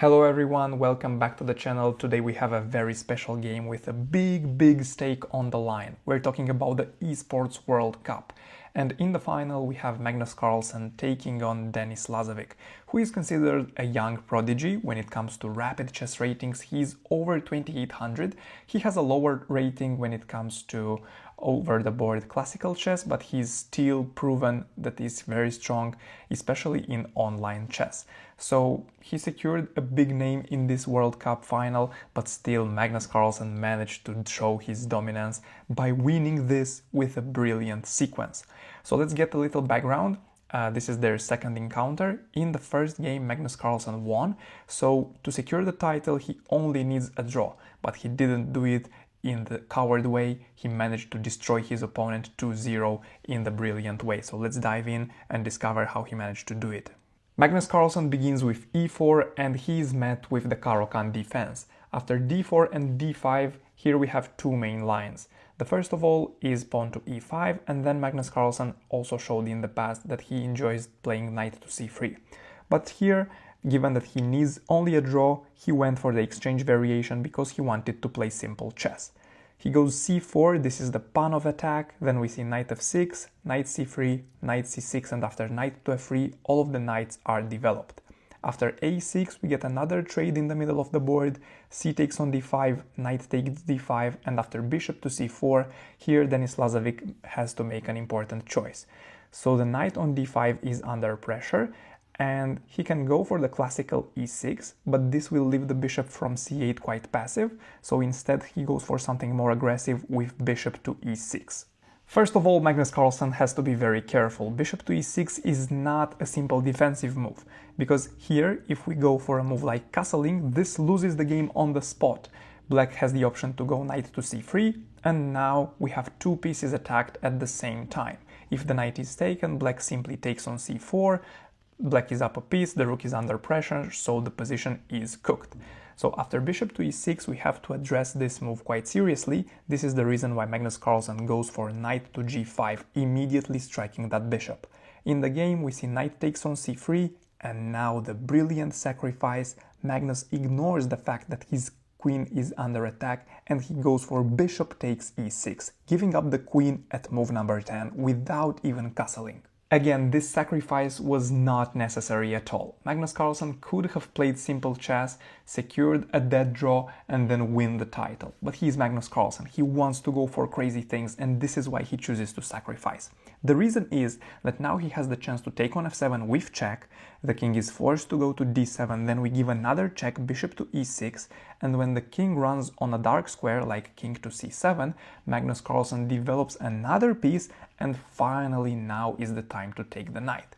Hello everyone, welcome back to the channel. Today we have a very special game with a big stake on the line. We're talking about the Esports World Cup. And in the final we have Magnus Carlsen taking on Denis Lazovic, who is considered a young prodigy when it comes to rapid chess ratings. He's over 2800. He has a lower rating when it comes to over-the-board classical chess, but he's still proven that he's very strong, especially in online chess. So he secured a big name in this World Cup final, but still Magnus Carlsen managed to show his dominance by winning this with a brilliant sequence. So let's get a little background. This is their second encounter. In the first game, Magnus Carlsen won, so to secure the title he only needs a draw, but he didn't do it in the coward way. He managed to destroy his opponent 2-0 in the brilliant way. So let's dive in and discover how he managed to do it. Magnus Carlsen begins with e4 and he is met with the Caro-Kann defense. After d4 and d5, here we have two main lines. The first of all is pawn to e5, and then Magnus Carlsen also showed in the past that he enjoys playing knight to c3. But here, given that he needs only a draw, he went for the exchange variation because he wanted to play simple chess. He goes c4, this is the pawn of attack, then we see knight f6, knight c3, knight c6, and after knight to f3, all of the knights are developed. After a6, we get another trade in the middle of the board, c takes on d5, knight takes d5, and after bishop to c4, here Denis Lazovic has to make an important choice. So the knight on d5 is under pressure, and he can go for the classical e6, but this will leave the bishop from c8 quite passive, so instead he goes for something more aggressive with bishop to e6. First of all, Magnus Carlsen has to be very careful. Bishop to e6 is not a simple defensive move, because here, if we go for a move like castling, this loses the game on the spot. Black has the option to go knight to c3, and now we have two pieces attacked at the same time. If the knight is taken, Black simply takes on c4, Black is up a piece, the rook is under pressure, so the position is cooked. So after bishop to e6, we have to address this move quite seriously. This is the reason why Magnus Carlsen goes for knight to g5, immediately striking that bishop. In the game, we see knight takes on c3, and now the brilliant sacrifice. Magnus ignores the fact that his queen is under attack, and he goes for bishop takes e6, giving up the queen at move number 10 without even castling. Again, this sacrifice was not necessary at all. Magnus Carlsen could have played simple chess, secured a dead draw, and then win the title. But he is Magnus Carlsen. He wants to go for crazy things, and this is why he chooses to sacrifice. The reason is that now he has the chance to take on f7 with check, the king is forced to go to d7, then we give another check, bishop to e6, and when the king runs on a dark square like king to c7, Magnus Carlsen develops another piece, and finally now is the time to take the knight.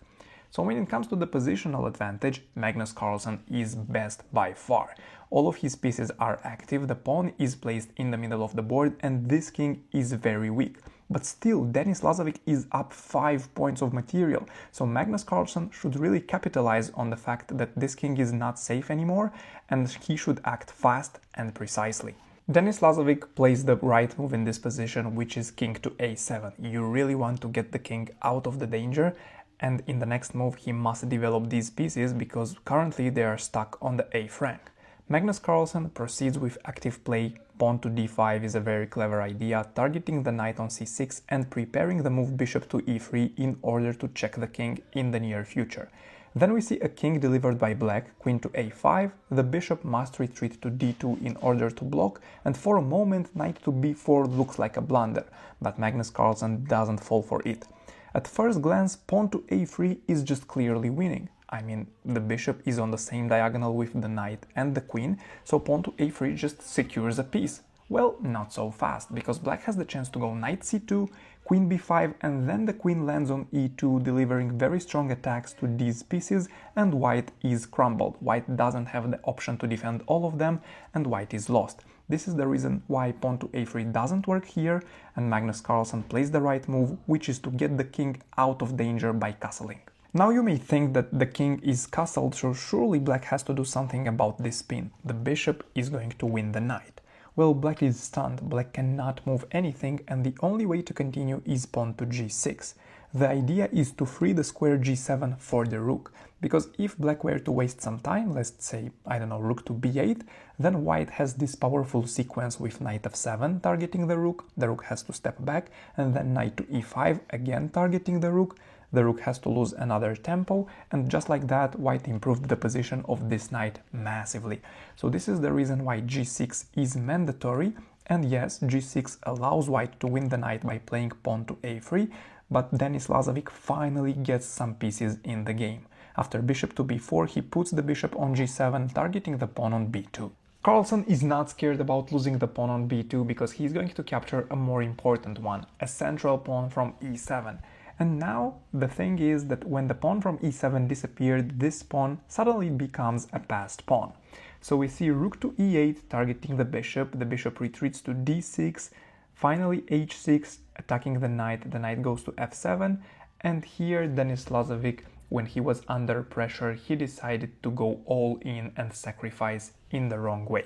So when it comes to the positional advantage, Magnus Carlsen is best by far. All of his pieces are active, the pawn is placed in the middle of the board, and this king is very weak. But still, Denis Lazovic is up 5 points of material, so Magnus Carlsen should really capitalize on the fact that this king is not safe anymore, and he should act fast and precisely. Denis Lazovic plays the right move in this position, which is king to a7. You really want to get the king out of the danger, and in the next move he must develop these pieces because currently they are stuck on the a flank. Magnus Carlsen proceeds with active play. Pawn to d5 is a very clever idea, targeting the knight on c6 and preparing the move bishop to e3 in order to check the king in the near future. Then we see a king delivered by black, queen to a5, the bishop must retreat to d2 in order to block, and for a moment knight to b4 looks like a blunder, but Magnus Carlsen doesn't fall for it. At first glance, pawn to a3 is just clearly winning. I mean, the bishop is on the same diagonal with the knight and the queen, so pawn to a3 just secures a piece. Well, not so fast, because black has the chance to go knight c2, queen b5, and then the queen lands on e2, delivering very strong attacks to these pieces, and white is crumbled. White doesn't have the option to defend all of them, and white is lost. This is the reason why pawn to a3 doesn't work here, and Magnus Carlsen plays the right move, which is to get the king out of danger by castling. Now you may think that the king is castled, so surely black has to do something about this spin. The bishop is going to win the knight. Well, black is stunned, black cannot move anything, and the only way to continue is pawn to g6. The idea is to free the square g7 for the rook. because if black were to waste some time, let's say, I don't know, rook to b8, then white has this powerful sequence with knight f7 targeting the rook has to step back, and then knight to e5 again targeting the rook has to lose another tempo, and just like that, white improved the position of this knight massively. So this is the reason why g6 is mandatory, and yes, g6 allows white to win the knight by playing pawn to a3, but Denis Lazovic finally gets some pieces in the game. After bishop to b4, he puts the bishop on g7, targeting the pawn on b2. Carlsen is not scared about losing the pawn on b2 because he's going to capture a more important one, a central pawn from e7. And now the thing is that when the pawn from e7 disappeared, this pawn suddenly becomes a passed pawn. So we see rook to e8 targeting the bishop retreats to d6, finally h6 attacking the knight goes to f7, and here Denis Lazovic, when he was under pressure, he decided to go all in and sacrifice in the wrong way.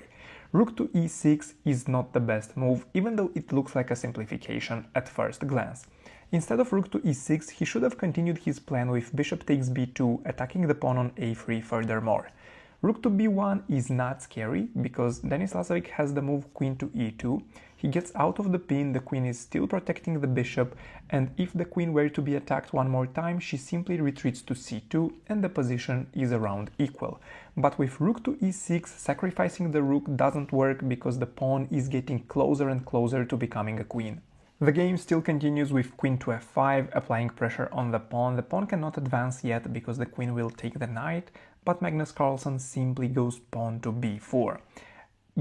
Rook to e6 is not the best move, even though it looks like a simplification at first glance. Instead of rook to e6, he should have continued his plan with bishop takes b2, attacking the pawn on a3 furthermore. Rook to b1 is not scary, because Denis Lazovic has the move queen to e2, he gets out of the pin, the queen is still protecting the bishop, and if the queen were to be attacked one more time, she simply retreats to c2 and the position is around equal. But with rook to e6, sacrificing the rook doesn't work because the pawn is getting closer and closer to becoming a queen. The game still continues with queen to f5, applying pressure on the pawn. The pawn cannot advance yet because the queen will take the knight, but Magnus Carlsen simply goes pawn to b4.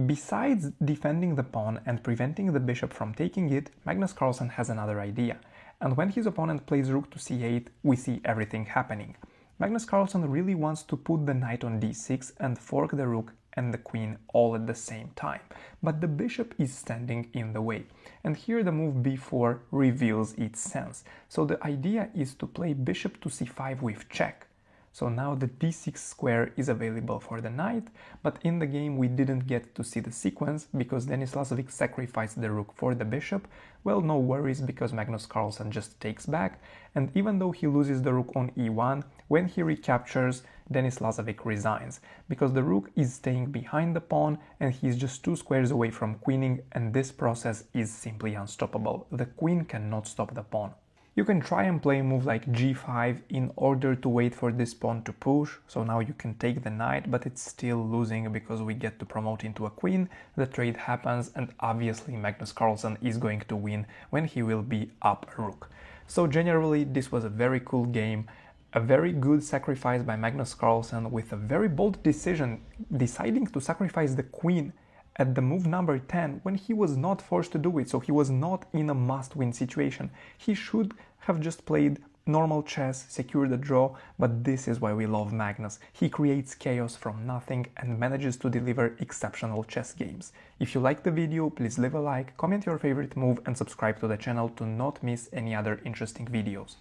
Besides defending the pawn and preventing the bishop from taking it, Magnus Carlsen has another idea. And when his opponent plays rook to c8, we see everything happening. Magnus Carlsen really wants to put the knight on d6 and fork the rook and the queen all at the same time, but the bishop is standing in the way, and here the move b4 reveals its sense. So the idea is to play bishop to c5 with check. So now the d6 square is available for the knight, but in the game we didn't get to see the sequence because Denis Lazovic sacrificed the rook for the bishop. Well, no worries, because Magnus Carlsen just takes back, and even though he loses the rook on e1, when he recaptures, Denis Lazovic resigns, because the rook is staying behind the pawn and he's just 2 squares away from queening, and this process is simply unstoppable. The queen cannot stop the pawn. You can try and play a move like g5 in order to wait for this pawn to push, so now you can take the knight, but it's still losing because we get to promote into a queen, the trade happens, and obviously Magnus Carlsen is going to win when he will be up a rook. So generally this was a very cool game, a very good sacrifice by Magnus Carlsen with a very bold decision, deciding to sacrifice the queen at the move number 10 when he was not forced to do it, so he was not in a must-win situation. He should have just played normal chess, secured a draw, but this is why we love Magnus. He creates chaos from nothing and manages to deliver exceptional chess games. If you liked the video, please leave a like, comment your favorite move and subscribe to the channel to not miss any other interesting videos.